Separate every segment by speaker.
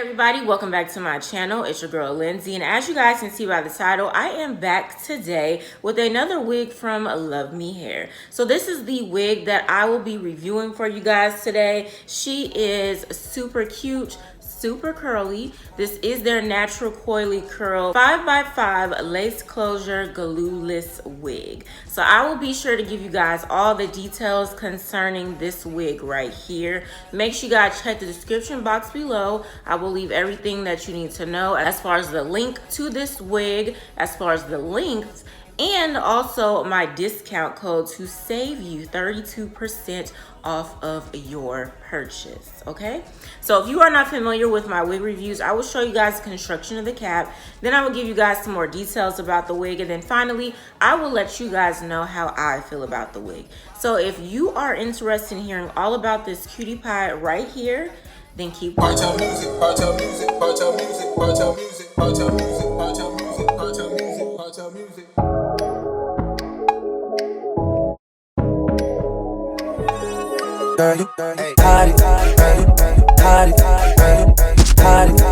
Speaker 1: Everybody, welcome back to my channel. It's your girl Lindsay, and as you guys can see by the title, I am back today with another wig from luvmehair. So this is the wig that I will be reviewing for you guys today. She is super cute, super curly. This is their natural coily curl 5x5 lace closure glueless wig. So I will be sure to give you guys all the details concerning this wig right here. Make sure you guys check the description box below. I will leave everything that you need to know as far as the link to this wig, as far as the links, and also my discount code to save you 32% off of your purchase, okay? So if you are not familiar with my wig reviews, I will show you guys the construction of the cap, then I will give you guys some more details about the wig, and then finally, I will let you guys know how I feel about the wig. So if you are interested in hearing all about this cutie pie right here, then keep watching.
Speaker 2: Girl, you got it, got it, got it, got it, got it, got it,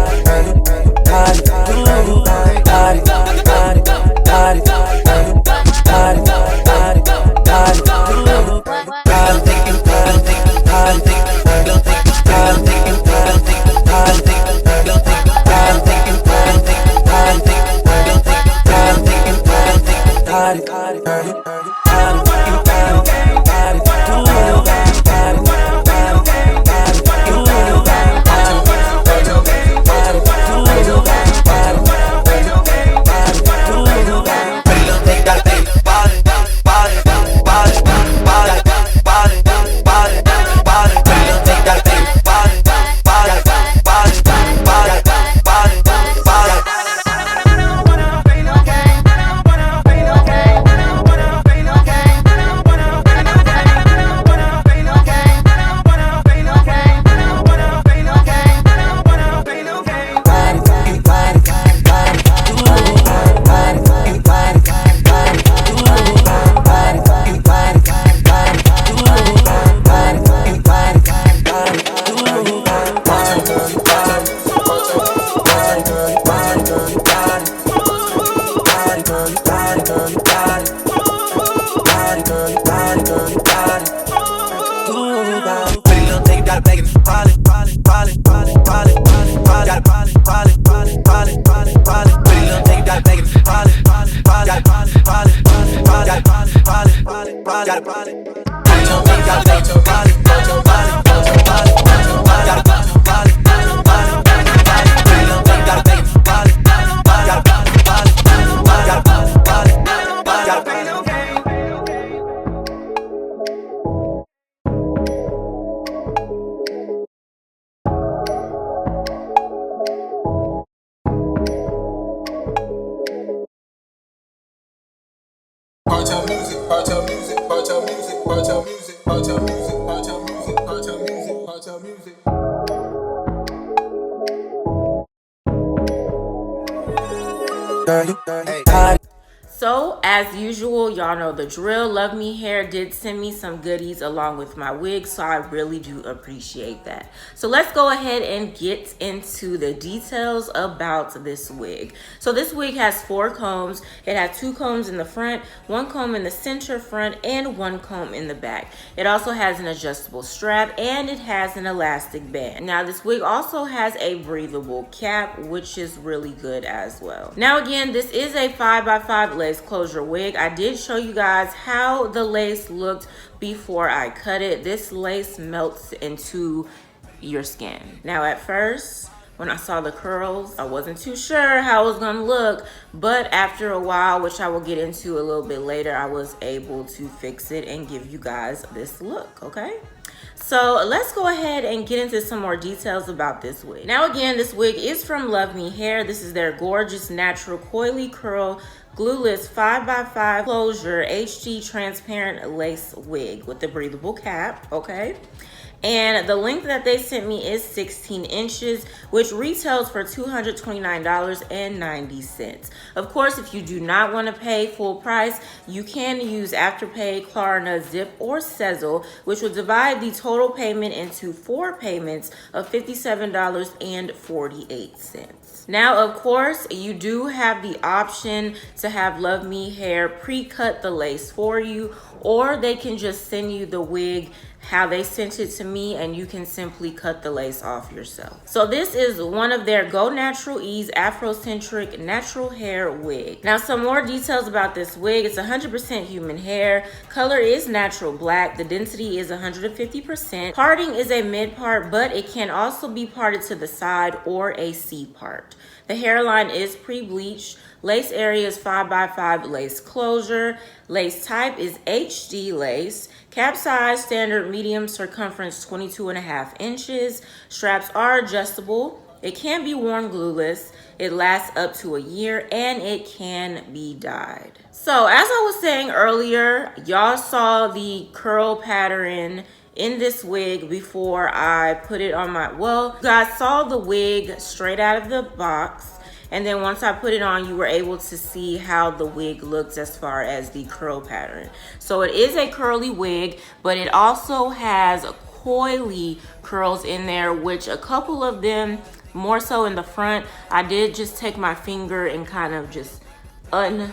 Speaker 1: So as usual, y'all know the drill. luvmehair did send me some goodies along with my wig, so I really do appreciate that. So let's go ahead and get into the details about this wig. So this wig has 4 combs. It has 2 combs in the front, 1 comb in the center front, and 1 comb in the back. It also has an adjustable strap and it has an elastic band. Now this wig also has a breathable cap, which is really good as well. Now again, this is a 5x5 lace closure wig. I did show you guys how the lace looked before I cut it. This lace melts into your skin. Now at first, when I saw the curls, I wasn't too sure how it was gonna look, but after a while, which I will get into a little bit later, I was able to fix it and give you guys this look, okay? So let's go ahead and get into some more details about this wig. Now again, this wig is from luvmehair. This is their gorgeous natural coily curl Glueless 5x5 closure HD transparent lace wig with the breathable cap, okay? And the length that they sent me is 16 inches, which retails for $229.90. Of course, if you do not want to pay full price, you can use Afterpay, Klarna, Zip, or Sezzle, which will divide the total payment into 4 payments of $57.48. Now, of course, you do have the option to have Love Me Hair pre-cut the lace for you, or they can just send you the wig how they sent it to me, and you can simply cut the lace off yourself. So this is one of their Go Natural Ease Afrocentric natural hair wig. Now, some more details about this wig. It's 100% human hair. Color is natural black. The density is 150%. Parting is a mid part, but it can also be parted to the side or a C part. The hairline is pre-bleached. Lace area is 5x5 lace closure. Lace type is HD lace. Cap size, standard medium circumference, 22.5 inches. Straps are adjustable. It can be worn glueless. It lasts up to a year, and it can be dyed. So as I was saying earlier, y'all saw the curl pattern in this wig before I put it on my, well, you guys saw the wig straight out of the box. And then once I put it on, you were able to see how the wig looks as far as the curl pattern. So it is a curly wig, but it also has coily curls in there, which a couple of them, more so in the front, I did just take my finger and kind of just unwrapped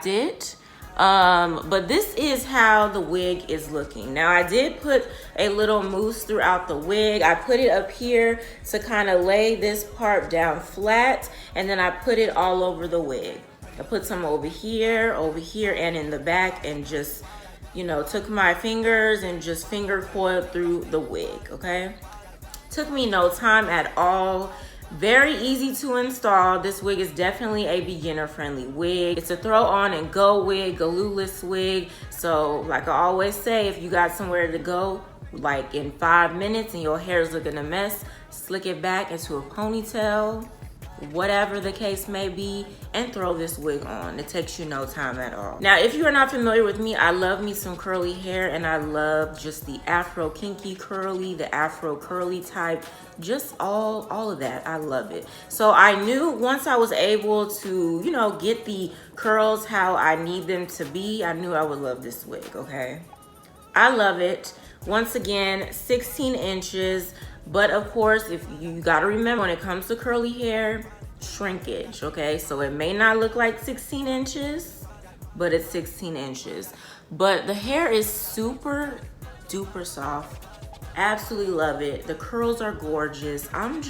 Speaker 1: it. But this is how the wig is looking. Now, I did put a little mousse throughout the wig. I put it up here to kind of lay this part down flat, and then I put it all over the wig. I put some over here, and in the back, and just, took my fingers and just finger coiled through the wig, okay? Took me no time at all. Very easy to install. This wig is definitely a beginner-friendly wig. It's a throw-on and go wig, glueless wig. So, like I always say, if you got somewhere to go, like in 5 minutes and your hair is looking a mess, slick it back into a ponytail, whatever the case may be, and throw this wig on. It takes you no time at all. Now, if you are not familiar with me, I love me some curly hair, and I love just the Afro kinky curly, the Afro curly type, just all of that. I love it. So I knew once I was able to, get the curls how I need them to be, I knew I would love this wig, okay? I love it. Once again, 16 inches. But of course, if you gotta remember, when it comes to curly hair, shrinkage, okay? So it may not look like 16 inches, but it's 16 inches. But the hair is super duper soft. Absolutely love it. The curls are gorgeous. I'm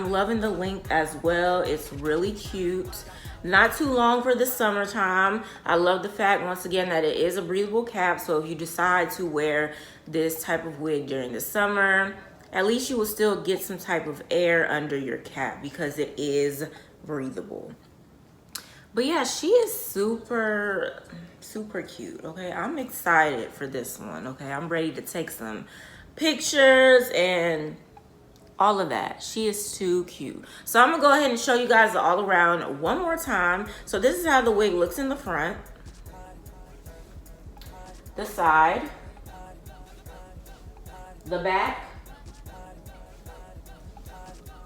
Speaker 1: loving the length as well. It's really cute. Not too long for the summertime. I love the fact, once again, that it is a breathable cap. So if you decide to wear this type of wig during the summer, at least you will still get some type of air under your cap because it is breathable. But yeah, she is super cute, okay? I'm excited for this one, okay? I'm ready to take some pictures and all of that. She is too cute. So I'm gonna go ahead and show you guys the all around one more time. So this is how the wig looks in the front, the side, the back,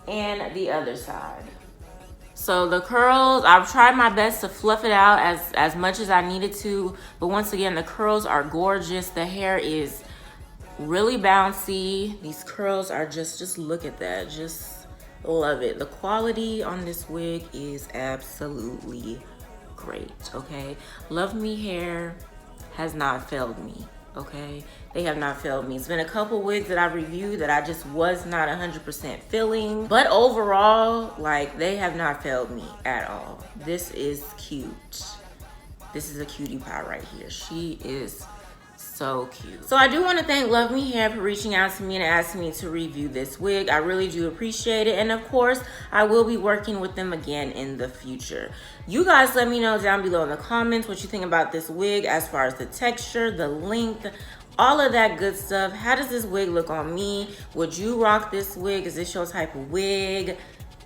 Speaker 1: and the other side. So the curls, I've tried my best to fluff it out as much as I needed to, but once again, the curls are gorgeous. The hair is really bouncy. These curls are just look at that, just love it. The quality on this wig is absolutely great, okay? Love Me Hair has not failed me, okay? They have not failed me. It's been a couple wigs that I've reviewed that I just was not 100% feeling, but overall, like, they have not failed me at all. This is cute. This is a cutie pie right here. She is so cute. So I do want to thank Love Me Hair for reaching out to me and asking me to review this wig. I really do appreciate it. And of course, I will be working with them again in the future. You guys let me know down below in the comments what you think about this wig as far as the texture, the length, all of that good stuff. How does this wig look on me? Would you rock this wig? Is this your type of wig?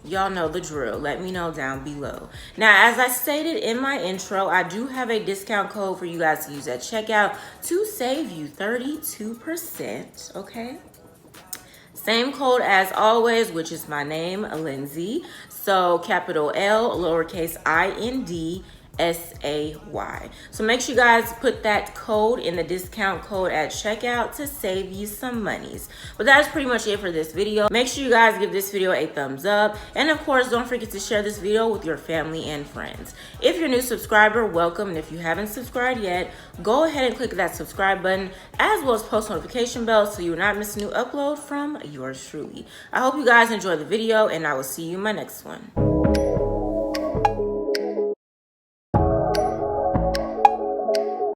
Speaker 1: Y'all know the drill. Let me know down below. Now, as I stated in my intro, I do have a discount code for you guys to use at checkout to save you 32%, okay? Same code as always, which is my name, Lindsay. So capital L, lowercase INDSAY. So make sure you guys put that code in the discount code at checkout to save you some monies. But that's pretty much it for this video. Make sure you guys give this video a thumbs up. And of course, don't forget to share this video with your family and friends. If you're a new subscriber, welcome. And if you haven't subscribed yet, go ahead and click that subscribe button as well as post notification bell so you will not miss a new upload from yours truly. I hope you guys enjoy the video and I will see you in my next one.